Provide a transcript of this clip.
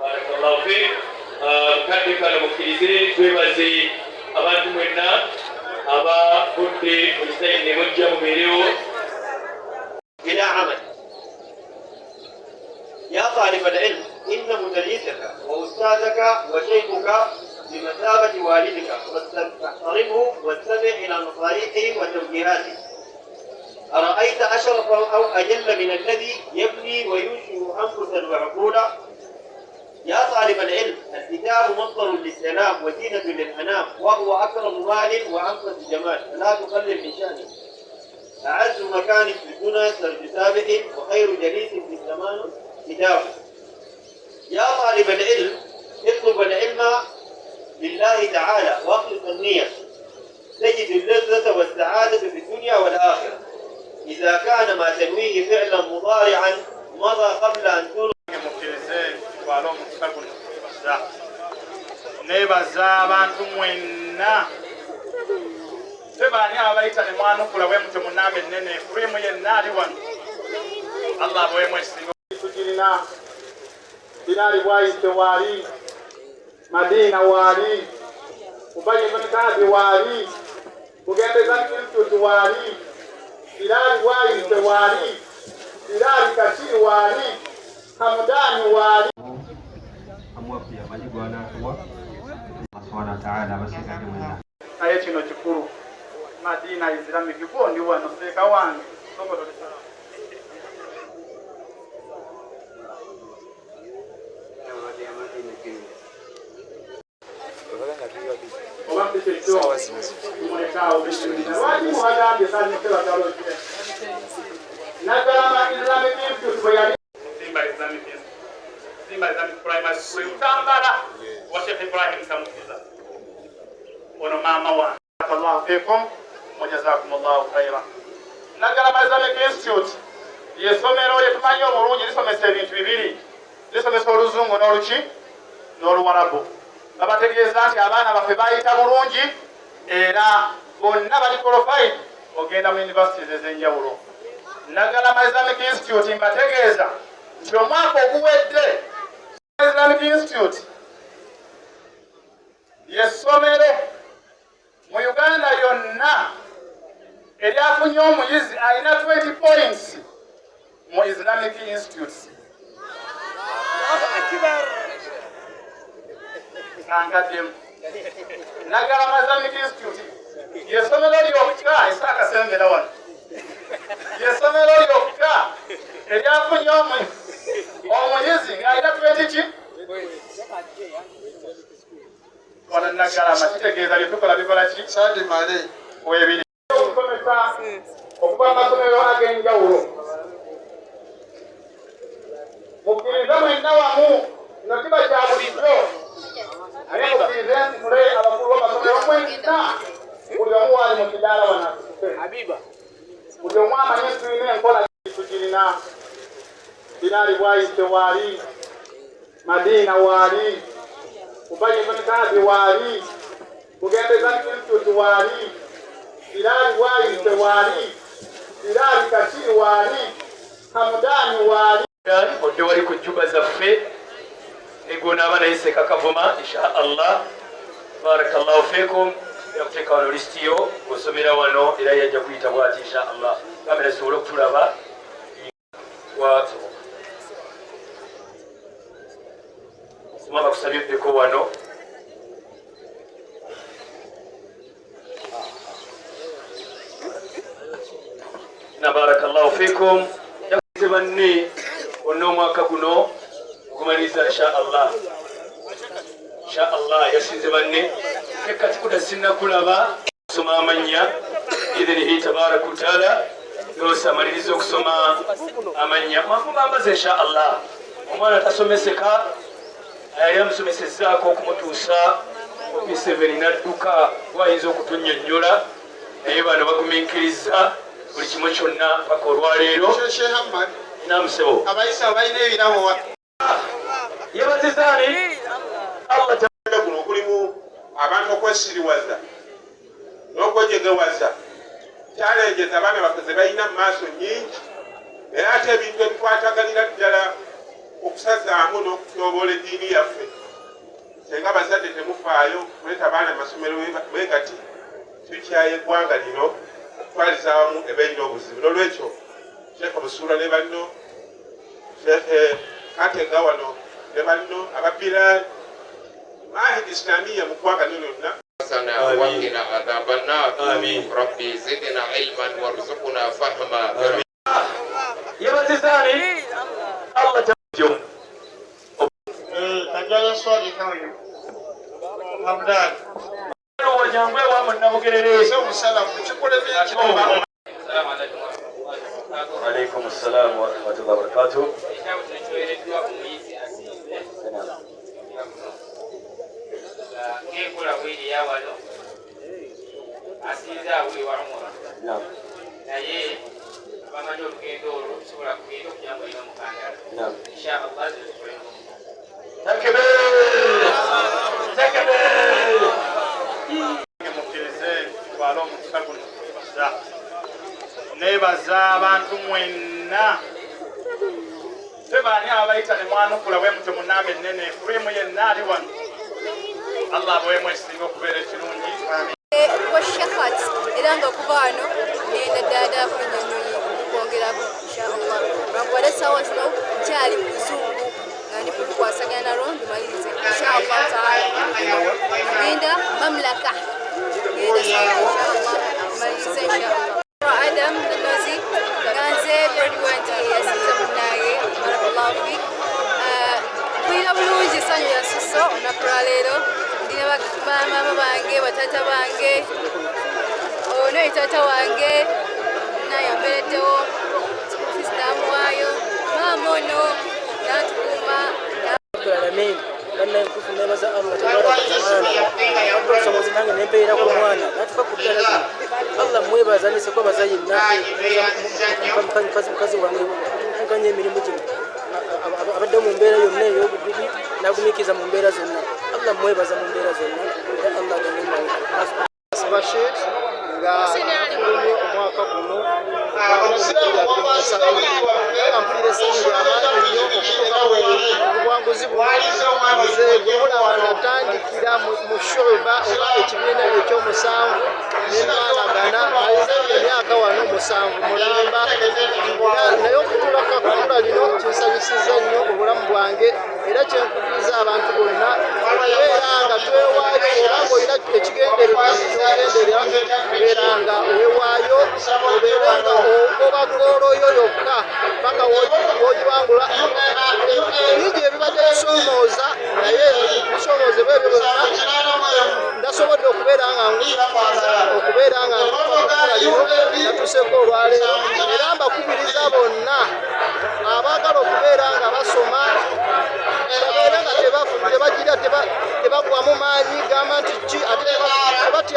barakallahu fik kadde kano mukkirize twebaze abantu mwenna abavudde mu kisayi ne mujja mubeerewo إلى عمل. يا طالب العلم إن مدرسك وأستاذك وشيخك بمثابة والدك فاحترمه واستمع إلى نصائحه وتوجيهاته. أرأيت أشرف أو أجل من الذي يبني وينشئ أنفسا وعقولا؟ يا طالب العلم الكتاب مصدر للسلام وزينة للأنام وهو أكرم مال وأنفس جمال فلا تقلل من شأنه. أعز مكان في الدنيا سرج سابح وخير جليس في الزمان كتابه. يا طالب العلم اطلب العلم لله تعالى واخلص النية تجد اللذة والسعادة في الدنيا والآخرة إذا كان ما تنويه فعلا مضارعا مضى قبل أن تنوي. nebaza abantu mwenna tebani abayita ne mwanukula bwe mutyo munambe ennene kulemu yenna ali wano allah bwemu esinga tugirina Bilali bwayise waali Madina waali Ubayy ibn Ka'b waali Kugendeza Institute waali Bilali bwayise waali Bilali Kashiri waali Hamdani waali naye kino kikulu Madina Islamic ndi wano seeka wange Simba Islamic Primary School Kampala wa Sheikh Ibrahim Samukiza ono mama wa Allah fikum wa jazakumullahu khairan. Nagalama Islamic Institute yesomero yetumanyi obulungi lisomesa ebintu bibiri lisomesa oluzungu n'oluki n'oluwarabu babategeeza nti abaana baffe bayita bulungi era bonna bali qualified ogenda mu universities ez'enjawulo. Nagalama Islamic Institute mbategeeza nti omwaka oguwedde Islamic Institute yessomero mu Uganda yonna eryafunye omuyizi alina 20 points mu Islamic Institute. Nagalama Islamic Institute yessomero lyokka Isaaka Sembera wano yessomero lyokka eryafunye omuyizi ng'alina 20 ki wano Nagalama kitegeeza byetukola bikola ki sadimale webiri okusomesa okuva amasomero ag'enjawulo mukkirize mwenna wamu kino kiba kya bulijjo naye mukkirize mule abakulu b'amasomero mwenna buli omu waali mu kidaala wano asituse buli omu amanye tulina enkola tugirina. Bilali bwayise waali Madina waali Ubayy ibn Ka'b waali Kugendeza Institute waali Bilali bwayise waali Bilali Kashiri waali Hamdani waali odde wali ku juba zaffe egona abana yiseka kavuma insha Allah. Barakallahu fikum yakuteeka wano lisiti yo osomera wano era yajja kuyita bwati insha Allah kamera zisobole okutulaba mwaba kusabyeko wano na barakallahu fikum yakuze banne ono omwaka guno okumaliza insha Allah yasinze banne kati kuda sinnakulaba kusoma amanya idhinihi tabaraka wa taala yosamaliriza okusoma amanya mwambaze insha Allah omwana tasomeseka yali amusomesezzaako okumutuusa P7 n'adduka wayinza okutunnyonnyola naye bano bagumiikiriza buli kimu kyonna paka olwaleero namusebo abayisa balina ebirabo yebazizaani Allah guno okulimu abantu okwesiriwaza n'okwejegewaza kyalengeza abaana baffe ze balina mu maaso nnyingi naye ate ebintu ebikwataganira ddala okusazaamu n'okutyoboola eddiini yaffe senga abazadde temufaayo kuleeta abaana mu masomero bwe gati tukyaye eggwanga lino okutwaliza awamu ebeerina obuzibu n'olwekyo sheekh busuula ne banno sheekh katega wano ne banno ababiral mahidi islamiya mu ggwanga lino lyonna وقنا عذاب النار ربي زدنا علما وارزقنا فهما يا بتزاني الله تجوم تجاوز صوتي كمان حمدان وجنبه ومن نبكي سوف سلام شكرا لك وعليكم السلام ورحمة الله وبركاته نعم نعم إن شاء الله تكبير تكبير nebaza abantu mwenna tebani abayita ne mwanukula bwe muto munambe ennene furimu yenna ali wano allah bwemu ekisinga okubeera ekirungi washafat era nga okuva wano ngenda ddaada kunyonyoyi okwongeraku inshallah lwakuwala essaawa zino nkyali mu luzungu nga ndi kukwasagana nalwo ndumalirize inshallah taala ngenda mamlaka ngenda inshallah ndumalirize inshallah Adam Nazi ganze Bradwanti yasiza munaye barakallahu fi kwira bulungi sanyu yasuso onakula leero ndina mama bange batata bange ono itata wange nayambereddewo sinamuwaayo mama ono natukuma alamin kanna nkufu nebaza Allah tabaraka wataala okusobozi nange nempeera ku mwana natuka ku ddala Allah mwebazanise kwa bazayinna mukazi wange nkanye emirimu gino abadde mu mbeera yonna ey'obugubi nagumikiza mu mbeera zonna Allah mwebaza mu mbeera zonna Allah Bashir nga fulumye omwaka guno ampire essanyu ly'amaanyi nnyo okutuuka obuwanguzi nze bwemulaba natandikira mu shuba oba ekibiina ekyomusanvu nenwanagana maliza emyaka wano 7 mulamba naye okutuula kakula lino kinsanyusiza nnyo obulamu bwange era kyenkubiriza abantu bonna okubeera nga twewaayo oba ng'olina ekigendererwa kubeera nga weewaayo obeere nga ogoba ggoolo yo yokka paka w'ogiwangula bingi ebibadde bisoomooza naye bisoomooze bwebyo byonna ndasobodde okubeera nga okubeera nga nkula lino natuseeko olwaleero era mbakubiriza bonna abaagala okubeera nga basoma babeere nga tebagira tebagwamu maanyi gamba nti ki ate